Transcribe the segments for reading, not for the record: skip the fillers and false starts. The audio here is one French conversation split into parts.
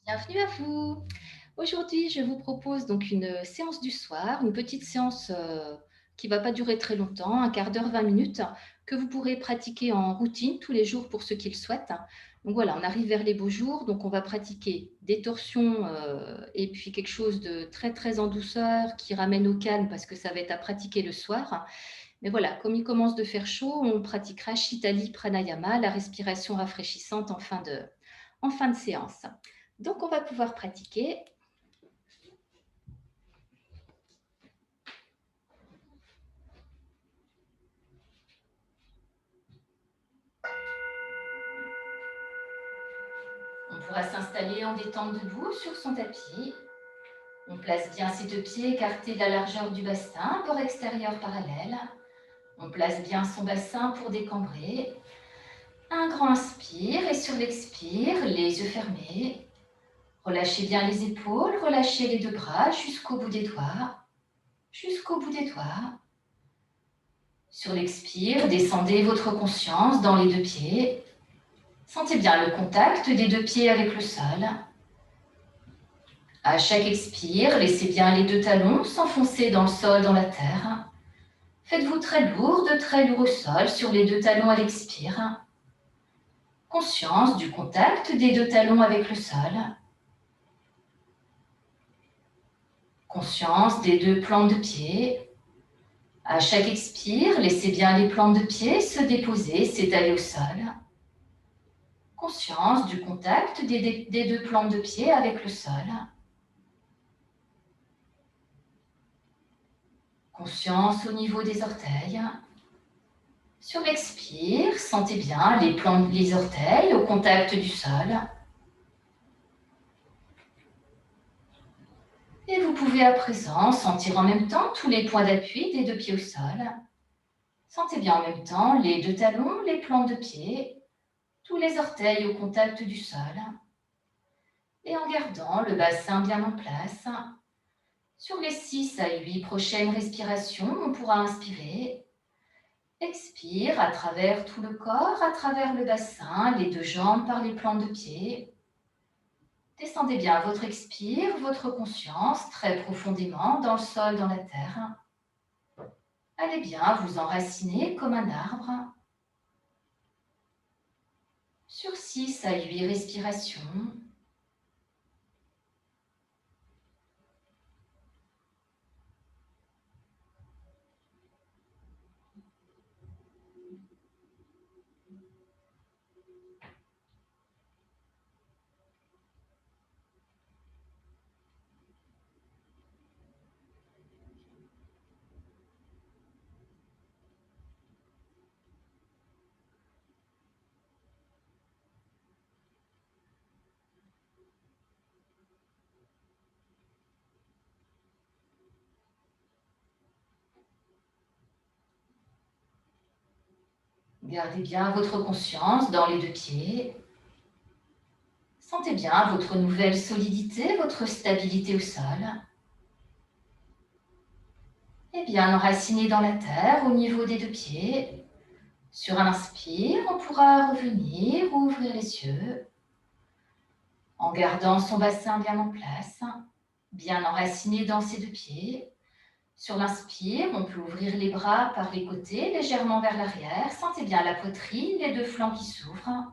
Bienvenue à vous. Aujourd'hui, je vous propose donc une séance du soir, une petite séance qui ne va pas durer très longtemps, un quart d'heure, 20 minutes, que vous pourrez pratiquer en routine tous les jours pour ceux qui le souhaitent. Donc voilà, on arrive vers les beaux jours, donc on va pratiquer des torsions et puis quelque chose de très très en douceur qui ramène au calme parce que ça va être à pratiquer le soir. Mais voilà, comme il commence de faire chaud, on pratiquera Shitali Pranayama, la respiration rafraîchissante en fin de séance. Donc, on va pouvoir pratiquer. On pourra s'installer en détente debout sur son tapis. On place bien ses deux pieds écartés de la largeur du bassin, bord extérieur parallèle. On place bien son bassin pour décambrer. Un grand inspire et sur l'expire, les yeux fermés. Relâchez bien les épaules, relâchez les deux bras jusqu'au bout des doigts. Jusqu'au bout des doigts. Sur l'expire, descendez votre conscience dans les deux pieds. Sentez bien le contact des deux pieds avec le sol. À chaque expire, laissez bien les deux talons s'enfoncer dans le sol, dans la terre. Faites-vous très lourd au sol sur les deux talons à l'expire. Conscience du contact des deux talons avec le sol. Conscience des deux plantes de pied. À chaque expire, laissez bien les plantes de pied se déposer, s'étaler au sol. Conscience du contact des deux plantes de pied avec le sol. Conscience au niveau des orteils. Sur l'expire, sentez bien les orteils au contact du sol. Et vous pouvez à présent sentir en même temps tous les points d'appui des deux pieds au sol. Sentez bien en même temps les deux talons, les plantes de pied, tous les orteils au contact du sol. Et en gardant le bassin bien en place, sur les 6 à 8 prochaines respirations, on pourra inspirer. Expire à travers tout le corps, à travers le bassin, les deux jambes par les plantes de pied. Descendez bien votre expire, votre conscience très profondément dans le sol, dans la terre. Allez bien vous enraciner comme un arbre. Sur 6 à 8 respirations. Gardez bien votre conscience dans les deux pieds. Sentez bien votre nouvelle solidité, votre stabilité au sol. Et bien enraciné dans la terre au niveau des deux pieds. Sur un inspire, on pourra revenir, ouvrir les yeux, en gardant son bassin bien en place, bien enraciné dans ses deux pieds. Sur l'inspire, on peut ouvrir les bras par les côtés, légèrement vers l'arrière. Sentez bien la poitrine, les deux flancs qui s'ouvrent.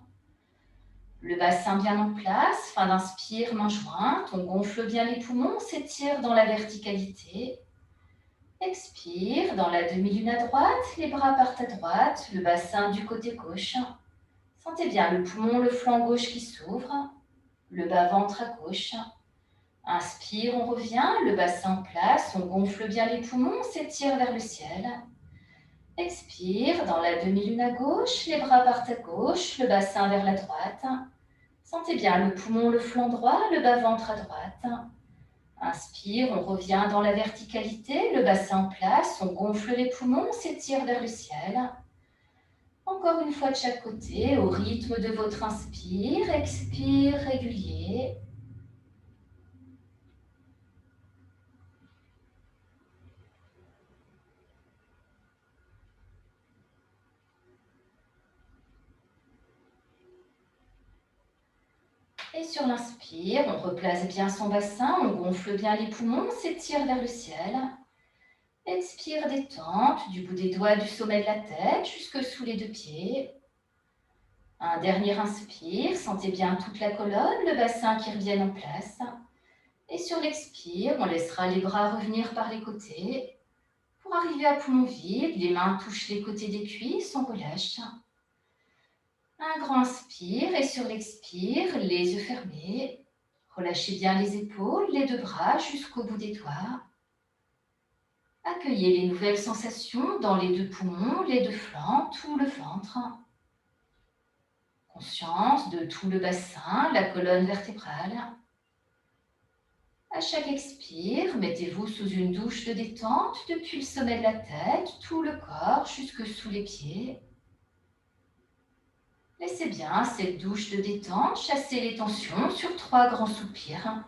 Le bassin bien en place. Fin d'inspire, main jointe. On gonfle bien les poumons, on s'étire dans la verticalité. Expire, dans la demi-lune à droite, les bras partent à droite, le bassin du côté gauche. Sentez bien le poumon, le flanc gauche qui s'ouvre, le bas-ventre à gauche. Inspire, on revient, le bassin en place, on gonfle bien les poumons, on s'étire vers le ciel. Expire, dans la demi-lune à gauche, les bras partent à gauche, le bassin vers la droite. Sentez bien le poumon, le flanc droit, le bas-ventre à droite. Inspire, on revient dans la verticalité, le bassin en place, on gonfle les poumons, on s'étire vers le ciel. Encore une fois de chaque côté, au rythme de votre inspire, expire régulier. Et sur l'inspire, on replace bien son bassin, on gonfle bien les poumons, on s'étire vers le ciel. Expire, détente du bout des doigts du sommet de la tête jusque sous les deux pieds. Un dernier inspire, sentez bien toute la colonne, le bassin qui revienne en place. Et sur l'expire, on laissera les bras revenir par les côtés. Pour arriver à poumon vide, les mains touchent les côtés des cuisses, on relâche. Un grand inspire et sur l'expire, les yeux fermés. Relâchez bien les épaules, les deux bras jusqu'au bout des doigts. Accueillez les nouvelles sensations dans les deux poumons, les deux flancs, tout le ventre. Conscience de tout le bassin, la colonne vertébrale. À chaque expire, mettez-vous sous une douche de détente depuis le sommet de la tête, tout le corps jusque sous les pieds. Laissez bien cette douche de détente chasser les tensions sur 3 grands soupirs.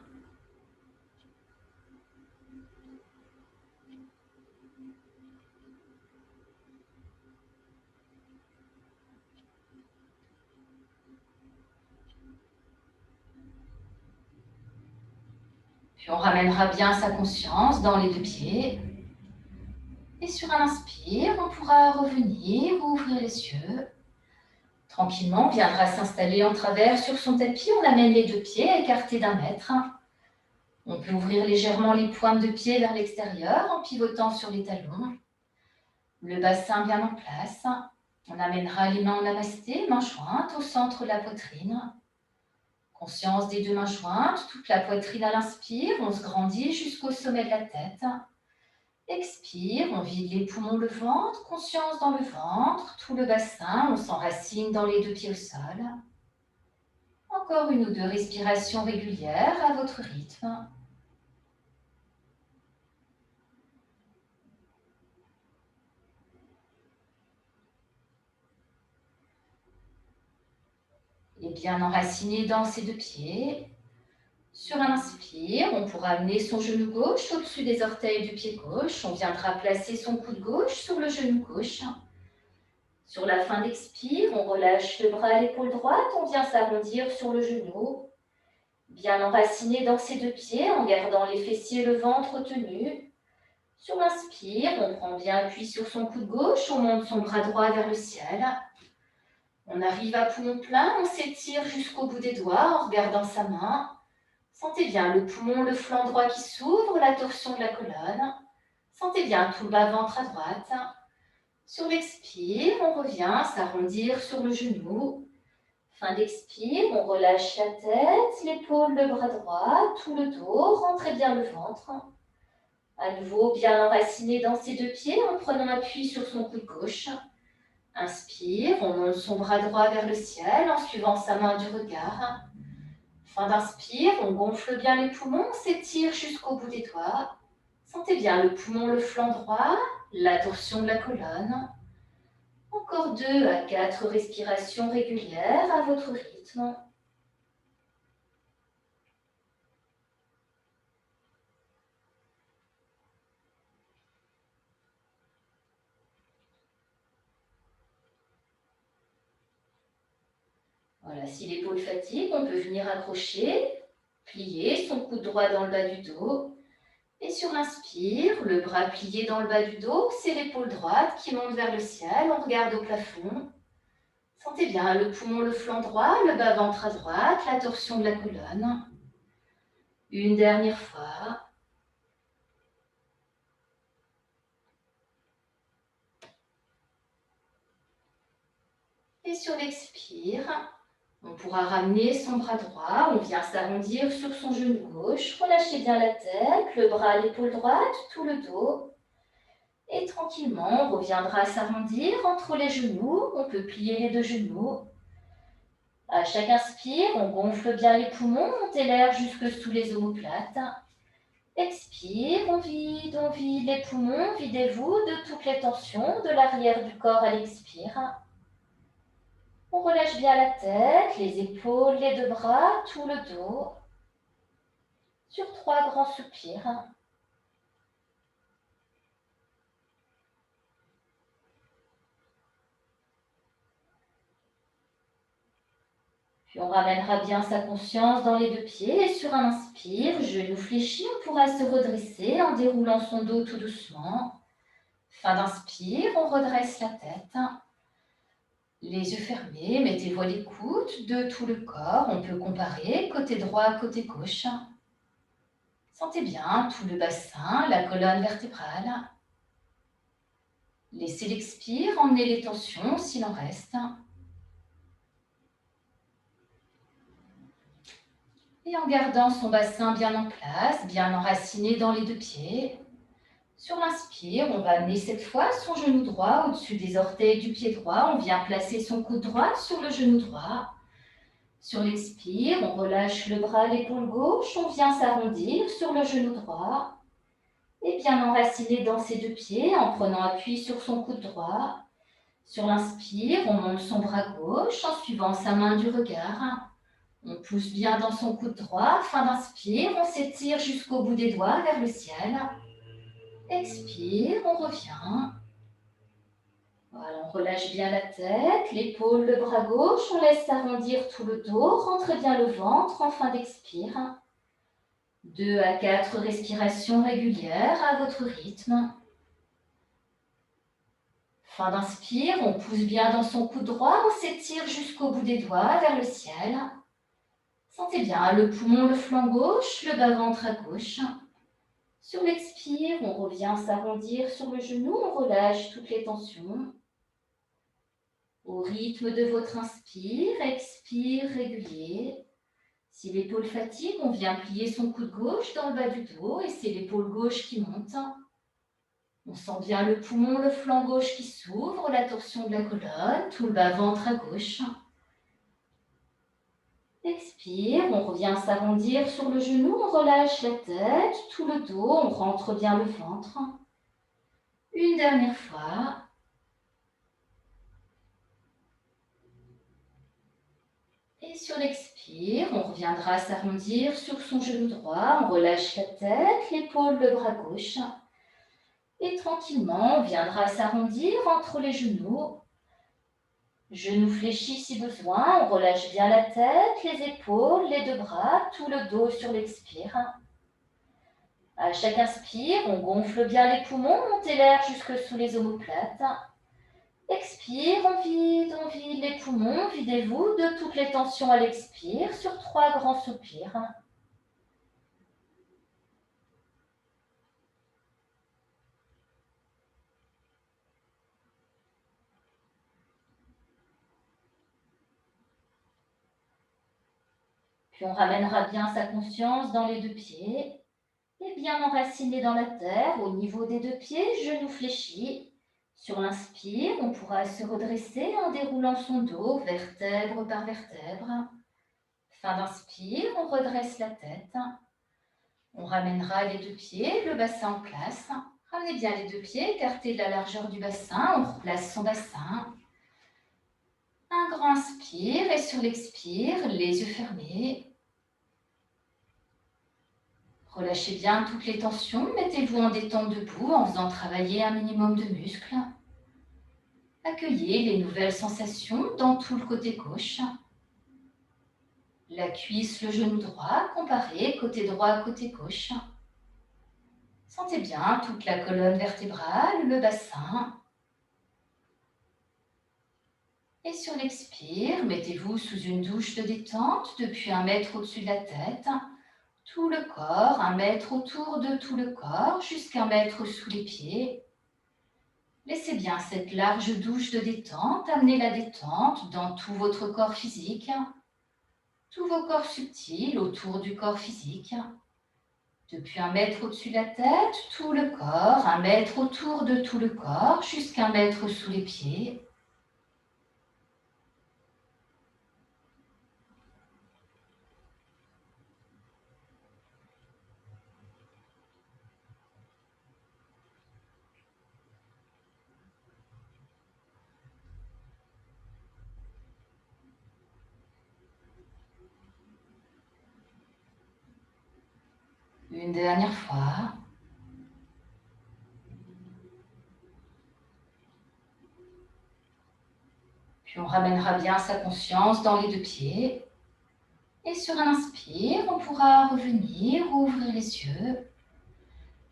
Puis on ramènera bien sa conscience dans les deux pieds. Et sur un inspire, on pourra revenir, ouvrir les yeux. Tranquillement, on viendra s'installer en travers sur son tapis. On amène les deux pieds écartés d'1 mètre. On peut ouvrir légèrement les pointes de pied vers l'extérieur en pivotant sur les talons. Le bassin bien en place. On amènera les mains en namasté, mains jointes au centre de la poitrine. Conscience des 2 mains jointes, toute la poitrine à l'inspire, on se grandit jusqu'au sommet de la tête. Expire, on vide les poumons, le ventre, conscience dans le ventre, tout le bassin, on s'enracine dans les 2 pieds au sol. Encore 1 ou 2 respirations régulières à votre rythme. Et bien enraciné dans ces 2 pieds. Sur un inspire, on pourra amener son genou gauche au-dessus des orteils du pied gauche. On viendra placer son coude gauche sur le genou gauche. Sur la fin d'expire, on relâche le bras à l'épaule droite, on vient s'arrondir sur le genou. Bien enraciné dans ses 2 pieds en gardant les fessiers et le ventre tenus. Sur l'inspire, on prend bien appui sur son coude gauche, on monte son bras droit vers le ciel. On arrive à poumon plein, on s'étire jusqu'au bout des doigts en regardant sa main. Sentez bien le poumon, le flanc droit qui s'ouvre, la torsion de la colonne. Sentez bien tout le bas-ventre à droite. Sur l'expire, on revient s'arrondir sur le genou. Fin d'expire, on relâche la tête, l'épaule, le bras droit, tout le dos, rentrez bien le ventre. À nouveau, bien enraciné dans ses 2 pieds en prenant appui sur son coude gauche. Inspire, on monte son bras droit vers le ciel en suivant sa main du regard. Fin d'inspire, on gonfle bien les poumons, on s'étire jusqu'au bout des doigts. Sentez bien le poumon, le flanc droit, la torsion de la colonne. Encore 2 à 4 respirations régulières à votre rythme. Voilà, si l'épaule fatigue, on peut venir accrocher, plier son coude droit dans le bas du dos. Et sur l'inspire, le bras plié dans le bas du dos, c'est l'épaule droite qui monte vers le ciel, on regarde au plafond. Sentez bien le poumon, le flanc droit, le bas-ventre à droite, la torsion de la colonne. Une dernière fois. Et sur l'expire, on pourra ramener son bras droit, on vient s'arrondir sur son genou gauche, relâchez bien la tête, le bras à l'épaule droite, tout le dos. Et tranquillement, on reviendra s'arrondir entre les genoux, on peut plier les 2 genoux. À chaque inspire, on gonfle bien les poumons, montez l'air jusque sous les omoplates. Expire, on vide les poumons, videz-vous de toutes les tensions de l'arrière du corps à l'expire. On relâche bien la tête, les épaules, les 2 bras, tout le dos. Sur 3 grands soupirs. Puis on ramènera bien sa conscience dans les deux pieds et sur un inspire, genou fléchi, on pourra se redresser en déroulant son dos tout doucement. Fin d'inspire, on redresse la tête. Les yeux fermés, mettez-vous à l'écoute de tout le corps. On peut comparer côté droit, côté gauche. Sentez bien tout le bassin, la colonne vertébrale. Laissez l'expire emmener les tensions s'il en reste. Et en gardant son bassin bien en place, bien enraciné dans les deux pieds. Sur l'inspire, on va amener cette fois son genou droit au-dessus des orteils du pied droit. On vient placer son coude droit sur le genou droit. Sur l'expire, on relâche le bras, l'épaule gauche. On vient s'arrondir sur le genou droit. Et bien enraciné dans ses deux pieds en prenant appui sur son coude droit. Sur l'inspire, on monte son bras gauche en suivant sa main du regard. On pousse bien dans son coude droit. Fin d'inspire, on s'étire jusqu'au bout des doigts vers le ciel. Expire, on revient. Voilà, on relâche bien la tête, l'épaule, le bras gauche. On laisse s'arrondir tout le dos. Rentre bien le ventre en fin d'expire. 2 à 4 respirations régulières à votre rythme. Fin d'inspire, on pousse bien dans son coude droit. On s'étire jusqu'au bout des doigts vers le ciel. Sentez bien le poumon, le flanc gauche, le bas-ventre à gauche. Sur l'expire, on revient s'arrondir sur le genou, on relâche toutes les tensions. Au rythme de votre inspire, expire régulier. Si l'épaule fatigue, on vient plier son coude gauche dans le bas du dos et c'est l'épaule gauche qui monte. On sent bien le poumon, le flanc gauche qui s'ouvre, la torsion de la colonne, tout le bas-ventre à gauche. Expire, on revient s'arrondir sur le genou, on relâche la tête, tout le dos, on rentre bien le ventre. Une dernière fois. Et sur l'expire, on reviendra s'arrondir sur son genou droit, on relâche la tête, l'épaule, le bras gauche. Et tranquillement, on viendra s'arrondir entre les genoux. Genoux fléchis si besoin, on relâche bien la tête, les épaules, les deux bras, tout le dos sur l'expire. À chaque inspire, on gonfle bien les poumons, montez l'air jusque sous les omoplates. Expire, on vide les poumons, videz-vous de toutes les tensions à l'expire sur 3 grands soupirs. Puis on ramènera bien sa conscience dans les deux pieds et bien enraciné dans la terre au niveau des deux pieds, genoux fléchis. Sur l'inspire, on pourra se redresser en déroulant son dos vertèbre par vertèbre. Fin d'inspire, on redresse la tête. On ramènera les deux pieds, le bassin en place. Ramenez bien les deux pieds, écartez de la largeur du bassin. On replace son bassin. Un grand inspire et sur l'expire, les yeux fermés. Relâchez bien toutes les tensions. Mettez-vous en détente debout en faisant travailler un minimum de muscles. Accueillez les nouvelles sensations dans tout le côté gauche. La cuisse, le genou droit, comparez côté droit, côté gauche. Sentez bien toute la colonne vertébrale, le bassin. Et sur l'expire, mettez-vous sous une douche de détente depuis 1 mètre au-dessus de la tête. Tout le corps, 1 mètre autour de tout le corps, jusqu'à 1 mètre sous les pieds. Laissez bien cette large douche de détente amener la détente dans tout votre corps physique, tous vos corps subtils autour du corps physique. Depuis 1 mètre au-dessus de la tête, tout le corps, 1 mètre autour de tout le corps, jusqu'à 1 mètre sous les pieds. Une dernière fois. Puis on ramènera bien sa conscience dans les deux pieds. Et sur un inspire, on pourra revenir, ouvrir les yeux.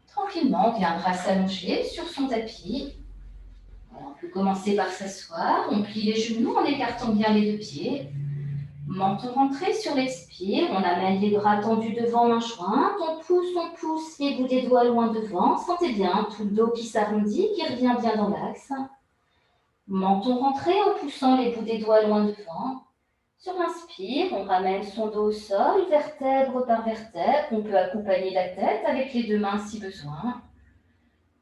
Tranquillement, on viendra s'allonger sur son tapis. Alors, on peut commencer par s'asseoir. On plie les genoux en écartant bien les deux pieds. Menton rentré sur l'expire. On amène les bras tendus devant, main jointe. On pousse les bouts des doigts loin devant. Sentez bien tout le dos qui s'arrondit, qui revient bien dans l'axe. Menton rentré en poussant les bouts des doigts loin devant. Sur l'inspire, on ramène son dos au sol, vertèbre par vertèbre. On peut accompagner la tête avec les deux mains si besoin.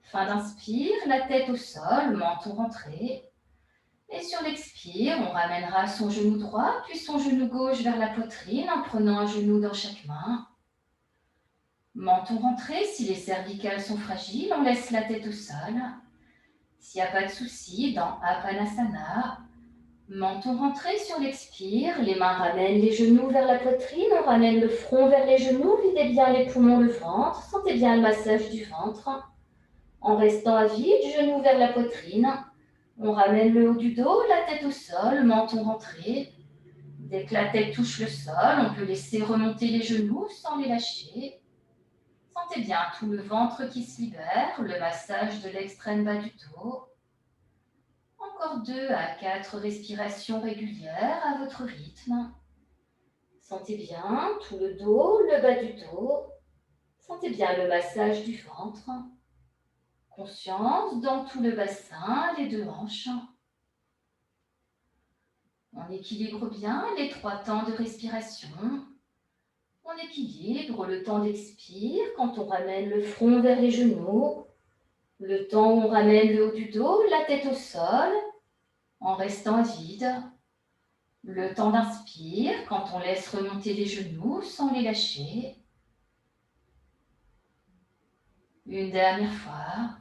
Fin d'inspire, la tête au sol, menton rentré. Et sur l'expire, on ramènera son genou droit, puis son genou gauche vers la poitrine en prenant un genou dans chaque main. Menton rentré, si les cervicales sont fragiles, on laisse la tête au sol. S'il n'y a pas de souci, dans Apanasana, menton rentré sur l'expire, les mains ramènent les genoux vers la poitrine, on ramène le front vers les genoux, videz bien les poumons, le ventre, sentez bien le massage du ventre. En restant à vide, genoux vers la poitrine, on ramène le haut du dos, la tête au sol, menton rentré. Dès que la tête touche le sol, on peut laisser remonter les genoux sans les lâcher. Sentez bien tout le ventre qui se libère, le massage de l'extrême bas du dos. Encore 2 à 4 respirations régulières à votre rythme. Sentez bien tout le dos, le bas du dos. Sentez bien le massage du ventre. Conscience dans tout le bassin, les deux hanches. On équilibre bien les 3 temps de respiration. On équilibre le temps d'expire quand on ramène le front vers les genoux, le temps où on ramène le haut du dos, la tête au sol, en restant vide. Le temps d'inspire quand on laisse remonter les genoux sans les lâcher. Une dernière fois.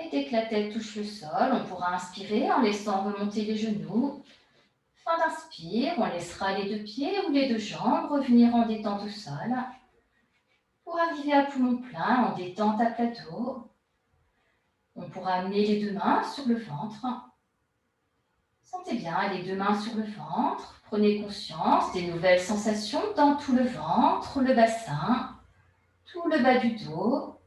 Et dès que la tête touche le sol, on pourra inspirer en laissant remonter les genoux. Fin d'inspire, on laissera les deux pieds ou les deux jambes revenir en détente au sol pour arriver à poumon plein en détente à plateau. On pourra amener les deux mains sur le ventre. Sentez bien les deux mains sur le ventre. Prenez conscience des nouvelles sensations dans tout le ventre, le bassin, tout le bas du dos.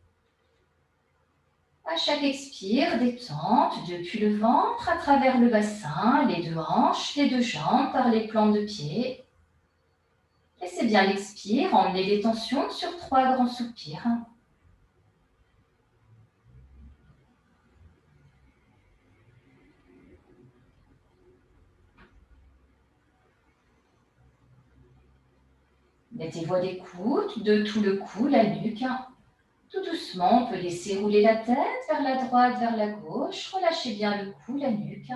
À chaque expire, détente depuis le ventre à travers le bassin, les deux hanches, les deux jambes par les plantes de pied. Laissez bien l'expire emmener les tensions sur 3 grands soupirs. Mettez-vous à l'écoute de tout le cou, la nuque. Tout doucement, on peut laisser rouler la tête vers la droite, vers la gauche. Relâchez bien le cou, la nuque.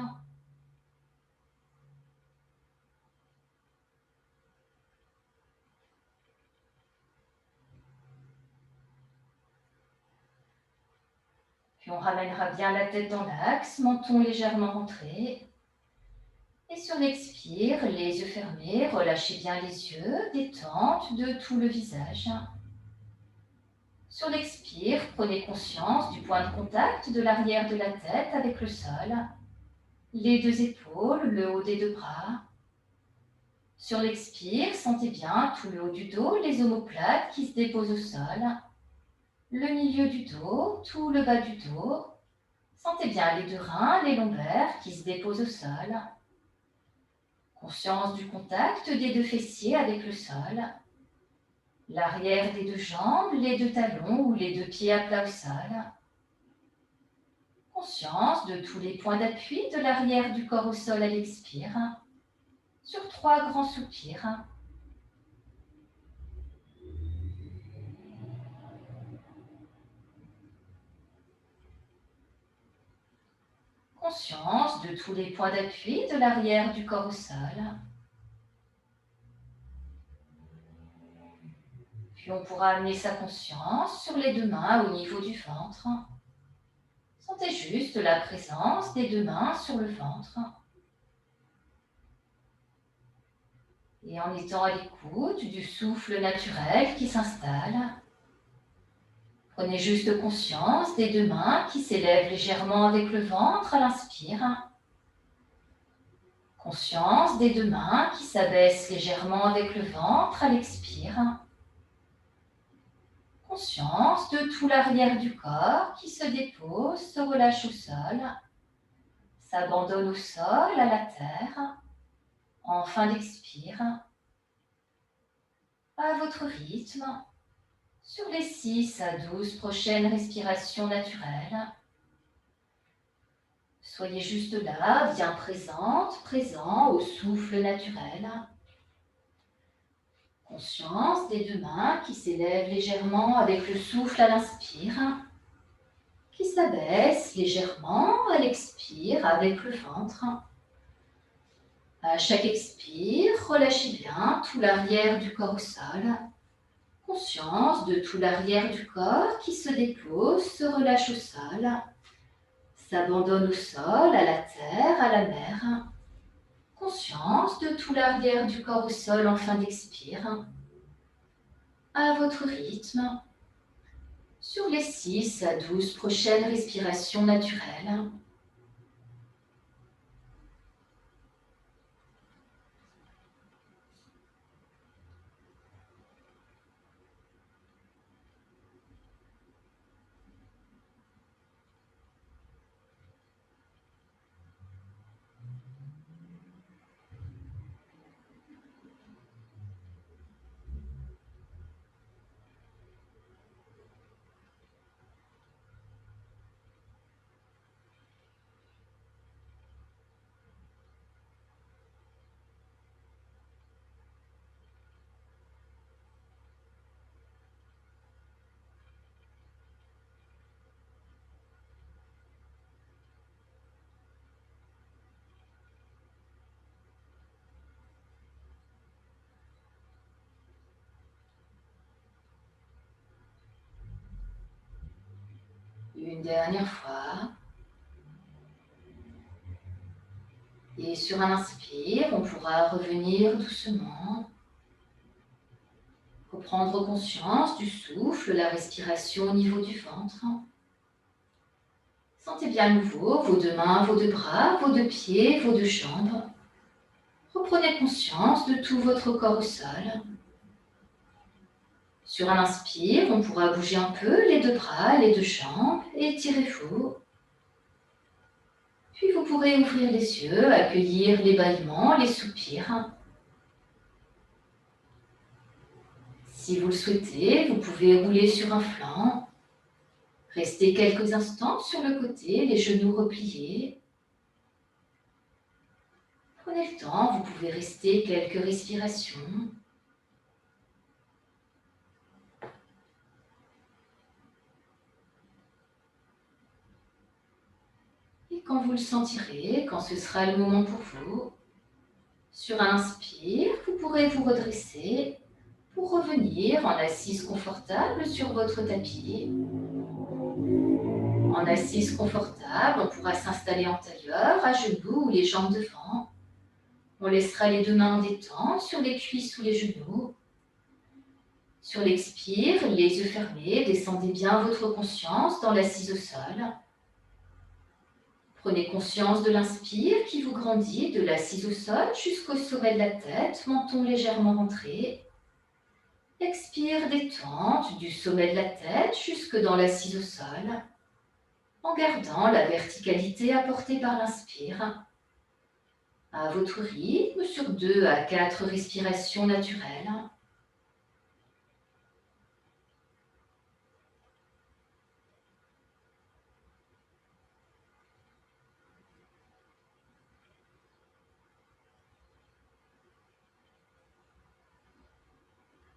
Puis on ramènera bien la tête dans l'axe, menton légèrement rentré. Et sur l'expire, les yeux fermés, relâchez bien les yeux, détente de tout le visage. Sur l'expire, prenez conscience du point de contact de l'arrière de la tête avec le sol, les deux épaules, le haut des deux bras. Sur l'expire, sentez bien tout le haut du dos, les omoplates qui se déposent au sol, le milieu du dos, tout le bas du dos. Sentez bien les deux reins, les lombaires qui se déposent au sol. Conscience du contact des deux fessiers avec le sol. L'arrière des deux jambes, les deux talons ou les deux pieds à plat au sol. Conscience de tous les points d'appui de l'arrière du corps au sol à l'expire. Sur 3 grands soupirs. Conscience de tous les points d'appui de l'arrière du corps au sol. Puis on pourra amener sa conscience sur les deux mains au niveau du ventre. Sentez juste la présence des deux mains sur le ventre. Et en étant à l'écoute du souffle naturel qui s'installe, prenez juste conscience des deux mains qui s'élèvent légèrement avec le ventre à l'inspire. Conscience des deux mains qui s'abaissent légèrement avec le ventre à l'expire. Conscience de tout l'arrière du corps qui se dépose, se relâche au sol, s'abandonne au sol, à la terre, en fin d'expire, à votre rythme, sur les 6 à 12 prochaines respirations naturelles. Soyez juste là, bien présente, présent au souffle naturel. Conscience des deux mains qui s'élèvent légèrement avec le souffle à l'inspire, qui s'abaissent légèrement à l'expire avec le ventre. À chaque expire, relâchez bien tout l'arrière du corps au sol. Conscience de tout l'arrière du corps qui se dépose, se relâche au sol, s'abandonne au sol, à la terre, à la mer. Conscience de tout l'arrière du corps au sol en fin d'expire. À votre rythme, sur les 6 à 12 prochaines respirations naturelles. Une dernière fois. Et sur un inspire, on pourra revenir doucement. Reprendre conscience du souffle, la respiration au niveau du ventre. Sentez bien à nouveau vos deux mains, vos deux bras, vos deux pieds, vos deux jambes. Reprenez conscience de tout votre corps au sol. Sur un inspire, on pourra bouger un peu les deux bras, les deux jambes et étirez-vous. Puis vous pourrez ouvrir les yeux, accueillir les bâillements, les soupirs. Si vous le souhaitez, vous pouvez rouler sur un flanc. Restez quelques instants sur le côté, les genoux repliés. Prenez le temps, vous pouvez rester quelques respirations. Et quand vous le sentirez, quand ce sera le moment pour vous, sur un inspire, vous pourrez vous redresser pour revenir en assise confortable sur votre tapis. En assise confortable, on pourra s'installer en tailleur, à genoux ou les jambes devant. On laissera les deux mains en détente sur les cuisses ou les genoux. Sur l'expire, les yeux fermés, descendez bien votre conscience dans l'assise au sol. Prenez conscience de l'inspire qui vous grandit de l'assise au sol jusqu'au sommet de la tête, menton légèrement rentré. Expire, détente du sommet de la tête jusque dans l'assise au sol, en gardant la verticalité apportée par l'inspire. À votre rythme sur 2 à 4 respirations naturelles.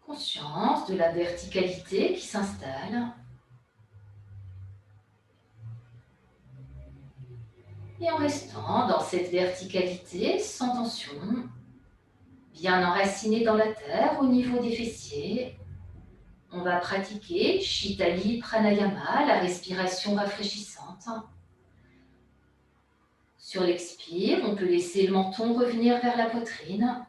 Conscience de la verticalité qui s'installe. Et en restant dans cette verticalité, sans tension, bien enraciné dans la terre au niveau des fessiers, on va pratiquer Shitali Pranayama, la respiration rafraîchissante. Sur l'expire, on peut laisser le menton revenir vers la poitrine.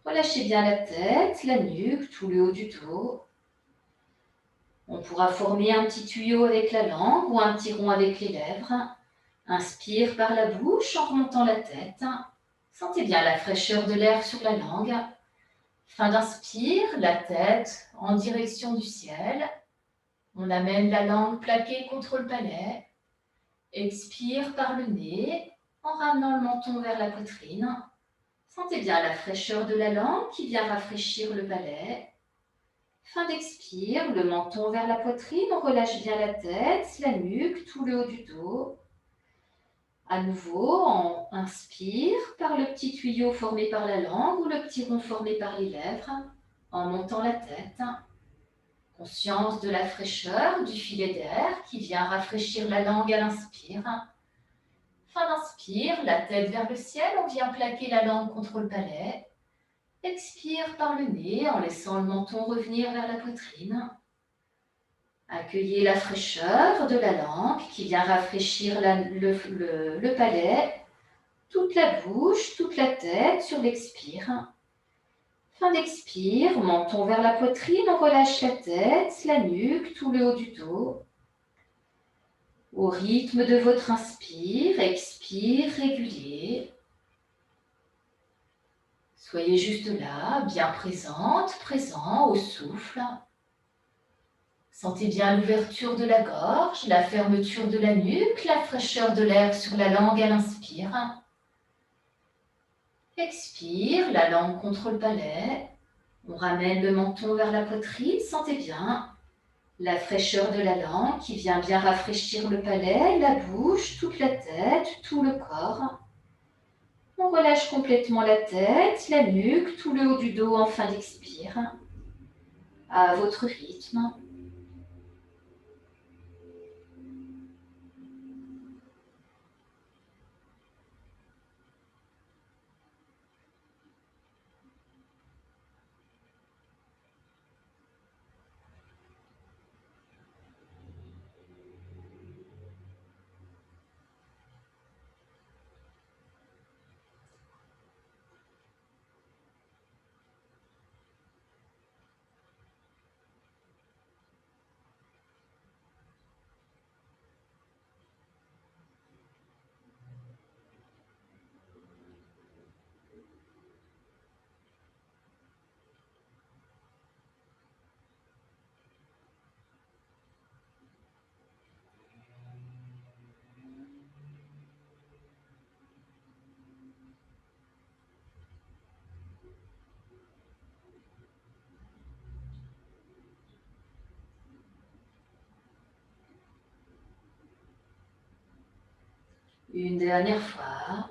Relâchez bien la tête, la nuque, tout le haut du dos. On pourra former un petit tuyau avec la langue ou un petit rond avec les lèvres. Inspire par la bouche en remontant la tête. Sentez bien la fraîcheur de l'air sur la langue. Fin d'inspire, la tête en direction du ciel. On amène la langue plaquée contre le palais. Expire par le nez en ramenant le menton vers la poitrine. Sentez bien la fraîcheur de la langue qui vient rafraîchir le palais. Fin d'expire, le menton vers la poitrine, on relâche bien la tête, la nuque, tout le haut du dos. À nouveau, on inspire par le petit tuyau formé par la langue ou le petit rond formé par les lèvres, en montant la tête. Conscience de la fraîcheur du filet d'air qui vient rafraîchir la langue à l'inspire. Fin d'inspire, la tête vers le ciel, on vient plaquer la langue contre le palais. Expire par le nez en laissant le menton revenir vers la poitrine. Accueillez la fraîcheur de la langue qui vient rafraîchir le palais, toute la bouche, toute la tête sur l'expire. Fin d'expire, menton vers la poitrine, on relâche la tête, la nuque, tout le haut du dos. Au rythme de votre inspire, expire régulier. Soyez juste là, bien présente, présent au souffle. Sentez bien l'ouverture de la gorge, la fermeture de la nuque, la fraîcheur de l'air sur la langue à l'inspire. Expire, la langue contre le palais. On ramène le menton vers la poitrine, sentez bien la fraîcheur de la langue qui vient bien rafraîchir le palais, la bouche, toute la tête, tout le corps. On relâche complètement la tête, la nuque, tout le haut du dos en fin d'expire. À votre rythme. Une dernière fois.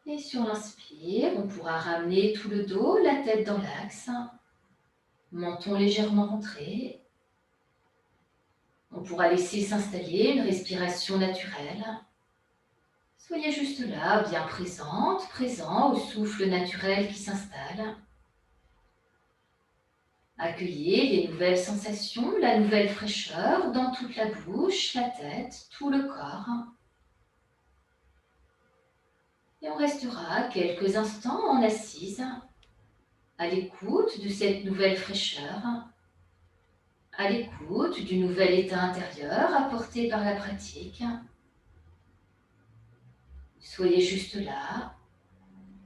Et sur l'inspire, on pourra ramener tout le dos, la tête dans l'axe, menton légèrement rentré. On pourra laisser s'installer une respiration naturelle. Soyez juste là, bien présente, présent au souffle naturel qui s'installe. Accueillez les nouvelles sensations, la nouvelle fraîcheur dans toute la bouche, la tête, tout le corps. Et on restera quelques instants en assise, à l'écoute de cette nouvelle fraîcheur, à l'écoute du nouvel état intérieur apporté par la pratique. Soyez juste là,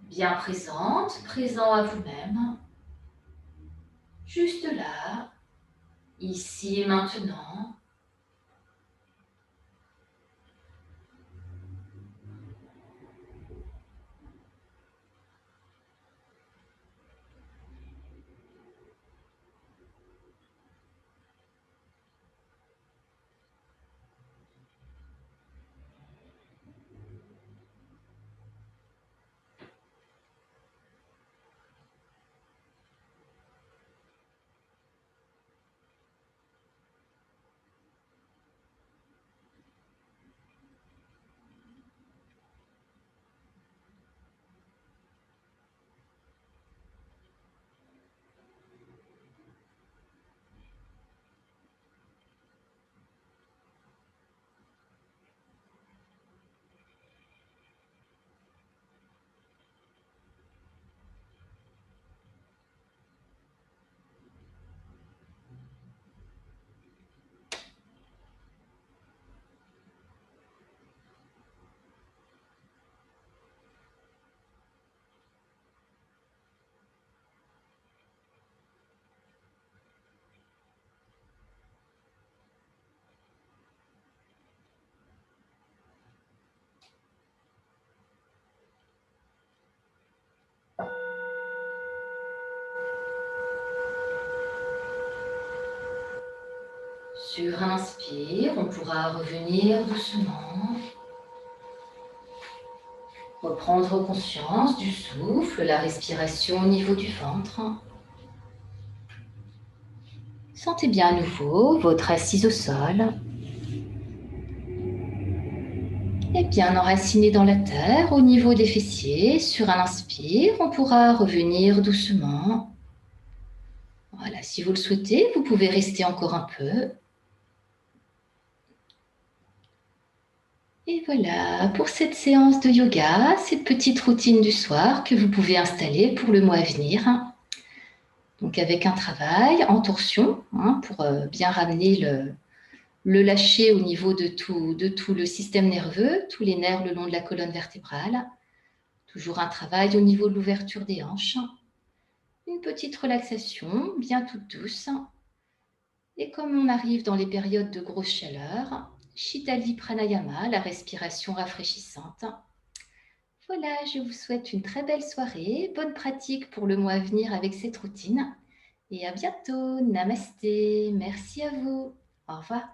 bien présente, présent à vous-même, juste là, ici et maintenant. Sur un inspire, on pourra revenir doucement. Reprendre conscience du souffle, la respiration au niveau du ventre. Sentez bien à nouveau votre assise au sol. Et bien enraciné dans la terre, au niveau des fessiers, sur un inspire, on pourra revenir doucement. Voilà, si vous le souhaitez, vous pouvez rester encore un peu. Et voilà, pour cette séance de yoga, cette petite routine du soir que vous pouvez installer pour le mois à venir. Donc avec un travail en torsion, pour bien ramener le lâcher au niveau de tout le système nerveux, tous les nerfs le long de la colonne vertébrale. Toujours un travail au niveau de l'ouverture des hanches. Une petite relaxation, bien toute douce. Et comme on arrive dans les périodes de grosse chaleur, Shitali Pranayama, la respiration rafraîchissante. Voilà, je vous souhaite une très belle soirée, bonne pratique pour le mois à venir avec cette routine. Et à bientôt, namasté, merci à vous, au revoir.